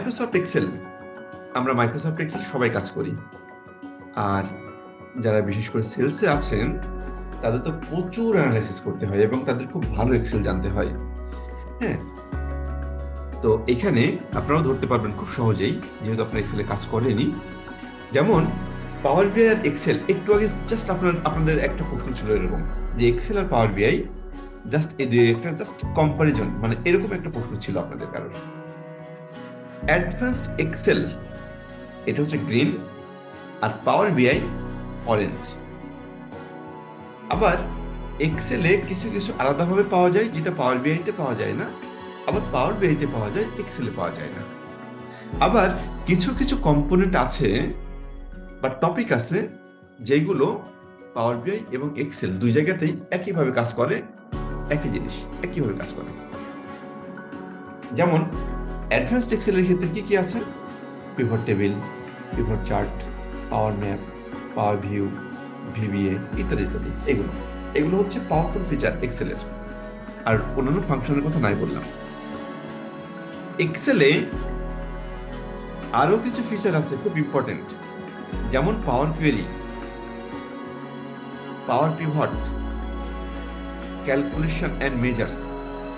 Microsoft Excel, আমরা Microsoft Excel সবাই কাজ করি। আর যারা বিশেষ করে সেলসে আছেন তাদের তো প্রচুর অ্যানালাইসিস করতে হয় এবং তাদের খুব ভালো এক্সেল জানতে হয়। হ্যাঁ, তো এখানে আপনারাও ধরতে পারবেন খুব সহজেই, যেহেতু আপনারা এক্সেলে কাজ করেনি। যেমন পাওয়ার বিআই আর এক্সেল, একটু আগে জাস্ট আপনাদের একটা প্রশ্ন ছিল এরকম যে এক্সেল আর পাওয়ার বিআই জাস্ট এই দুই একটা জাস্ট কম্পারিজন, মানে এরকম একটা প্রশ্ন ছিল আপনাদের কারোর। অ্যাডভান্সড এক্সেল এটা হচ্ছে গ্রিন আর পাওয়ার বিআই অরেঞ্জ। আবার এক্সেলে কিছু কিছু আলাদাভাবে পাওয়া যায় যেটা পাওয়ার বিআইতে পাওয়া যায় না, আবার পাওয়ার বিআইতে পাওয়া যায়, এক্সেলে পাওয়া যায় না। আবার কিছু কিছু কম্পোনেন্ট আছে বা টপিক আছে যেগুলো পাওয়ার বিআই এবং এক্সেল দুই জায়গাতেই একইভাবে কাজ করে, একই জিনিস একইভাবে কাজ করে। যেমন অ্যাডভান্সড এক্সেলের ক্ষেত্রে কি কি আছে? পিভট টেবিল, পিভট চার্ট, পাওয়ার ম্যাপ, পাওয়ার ভিউ, ভিবিএ ইত্যাদি ইত্যাদি। এগুলো হচ্ছে পাওয়ারফুল ফিচার এক্সেলের, আর অন্যান্য ফাংশনের কথা নাই বললাম। এক্সেলে আরো কিছু ফিচার আছে খুব ইম্পর্টেন্ট, যেমন power query, power pivot, calculation and measures,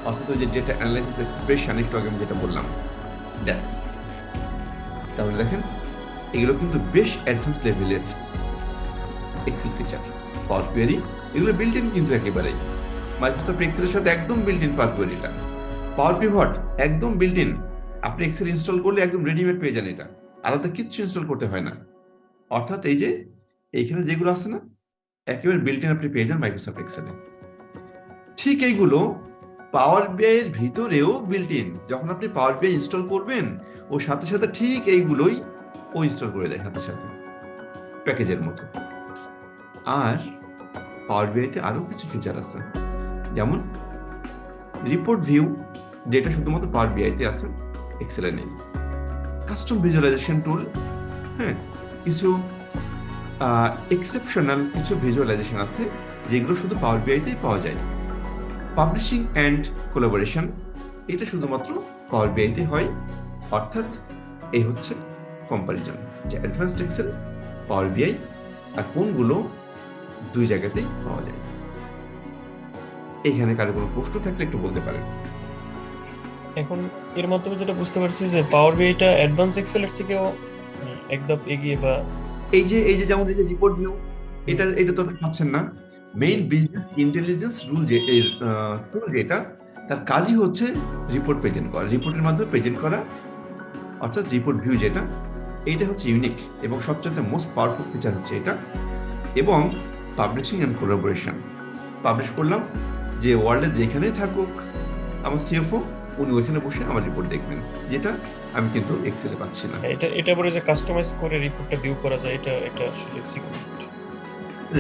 অর্থাৎ যে ডেটা অ্যানালাইসিস এক্সপ্রেশন একটু আগে আমি যেটা বললাম দ্যাটস। তাহলে দেখেন এগুলো কিন্তু বেশ অ্যাডভান্স লেভেলের এক্সেল ফিচার। পাওয়ার কোয়েরি এগুলো বিল্ট ইন, কিন্তু একেবারেই মাইক্রোসফট এক্সেলের সাথে একদম বিল্ট ইন পাওয়ার কোয়েরিটা। পাওয়ার পিভট একদম বিল্ট ইন, আপনি এক্সেল ইনস্টল করলে একদম রেডিমেড পেয়ে যান, এটা আলাদা কিচ্ছু ইনস্টল করতে হয় না। অর্থাৎ এই যে এইখানে যেগুলো আছে না, একেবারে বিল্ট ইন আপনি পেয়ে যান মাইক্রোসফট এক্সেলে। ঠিক এইগুলো পাওয়ার বিআই এর ভিতরেও বিল্ট ইন, যখন আপনি পাওয়ার বিআই ইনস্টল করবেন ও সাথে সাথে ঠিক এইগুলোই ও ইনস্টল করে দেয় সাথে সাথে প্যাকেজের মতো। আর পাওয়ার বিআইতে আরো কিছু ফিচার আছে, যেমন রিপোর্ট ভিউ, যেটা শুধুমাত্র পাওয়ার বিআইতে আছে, এক্সেলে নেই। কাস্টম ভিজুয়ালাইজেশন টুল, হ্যাঁ, কিছু এক্সেপশনাল কিছু ভিজুয়ালাইজেশন আছে যেগুলো শুধু পাওয়ার বিআইতেই পাওয়া যায়। পাবলিশিং অ্যান্ড কোলাবোরেশন, এটা শুধুমাত্র পাওয়ার বিআইতে হয়। অর্থাৎ এই হচ্ছে কম্পারিজন, যে অ্যাডভান্সড এক্সেল, পাওয়ার বিআই আর কোনগুলো দুই জায়গাতেই পাওয়া যায়। এখানে কারো কোনো প্রশ্ন থাকলে একটু বলতে পারেন। এখন এর মাধ্যমে যেটা বুঝতে পারছি যে পাওয়ার বিআইটা অ্যাডভান্স এক্সেলের থেকেও এক ধাপ এগিয়ে, বা এই যে যেমন এই যে রিপোর্ট ভিউ, এটা তো আপনি পাচ্ছেন না। মেইন বিজনেস ইন্টেলিজেন্স রুল যে টুল, যেটা তার কাজই হচ্ছে রিপোর্ট প্রেজেন্ট করা, রিপোর্টের মাধ্যমে প্রেজেন্ট করা, অর্থাৎ রিপোর্ট ভিউ যেটা, এইটা হচ্ছে ইউনিক এবং সবচেয়ে মোস্ট পাওয়ারফুল ফিচার হচ্ছে এটা। এবং পাবলিশিং অ্যান্ড কোলাবোরেশন, পাবলিশ করলাম যে ওয়ার্ল্ডে যেখানেই থাকুক আমার সিএফও, উনি ওইখানে বসে আমার রিপোর্ট দেখবেন, যেটা আমি কিন্তু এক্সেলে পাচ্ছি না। এটা বলে যে কাস্টমাইজ করে রিপোর্টটা ভিউ করা যায়, এটা আসলে সিকিউরিটি,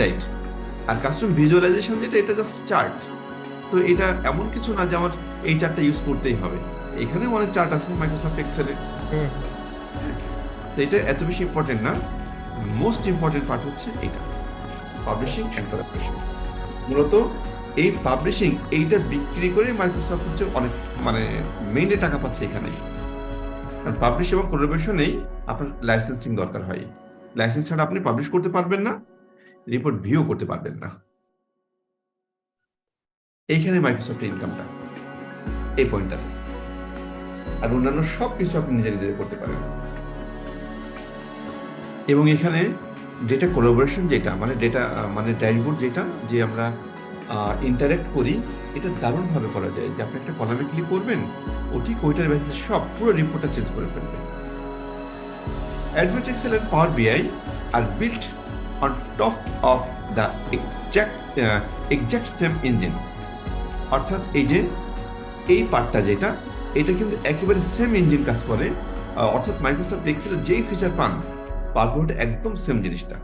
রাইট। আর কাস্টম ভিজুয়ালাইজেশন যেটা, এটা জাস্ট চার্ট। তো এটা এমন কিছু না যে আমার এই চার্টটা ইউজ করতেই হবে, এখানেও অনেক চার্ট আছে মাইক্রোসফট এক্সেলে। তো এটা এত বেশি ইম্পর্টেন্ট না, মোস্ট ইম্পর্টেন্ট পার্ট হচ্ছে এটা, পাবলিশিং অ্যান্ড কোলাবোরেশন। মূলত এই পাবলিশিং এইটা বিক্রি করে মাইক্রোসফট হচ্ছে অনেক, মানে মেইনলি টাকা পাচ্ছে এখানে। কারণ পাবলিশ এবং কোলাবোরেশনেই আপনার লাইসেন্সিং দরকার হয়, লাইসেন্স ছাড়া আপনি পাবলিশ করতে পারবেন না, রিপোর্ট ভিউ করতে পারবেন না। এইখানে মাইক্রোসফটের ইনকামটা এই পয়েন্টটাতে, আর অন্যান্য সব কিছু আপনি নিজে নিজে করতে পারেন। এবং এখানে ডেটা কোলাবোরেশন যেটা, মানে ডেটা মানে ড্যাশবোর্ড যেটা, যে আমরা ইন্টারেক্ট করি, এটা দারুণভাবে করা যায়। যে আপনি একটা কলামে ক্লিক করবেন, ও ঠিক ওইটার বেসিসে সব পুরো রিপোর্টটা চেঞ্জ করে ফেলবে। Advanced Excel and power BI আর built on top of the exact same engine. অর্থাৎ এই যে এই পার্টটা যেটা, এটা কিন্তু একেবারে সেম ইঞ্জিন কাজ করে। অর্থাৎ মাইক্রোসফট এক্সেলের যেই ফিচার পান, পাওয়ার পয়েন্টে একদম সেম জিনিসটা।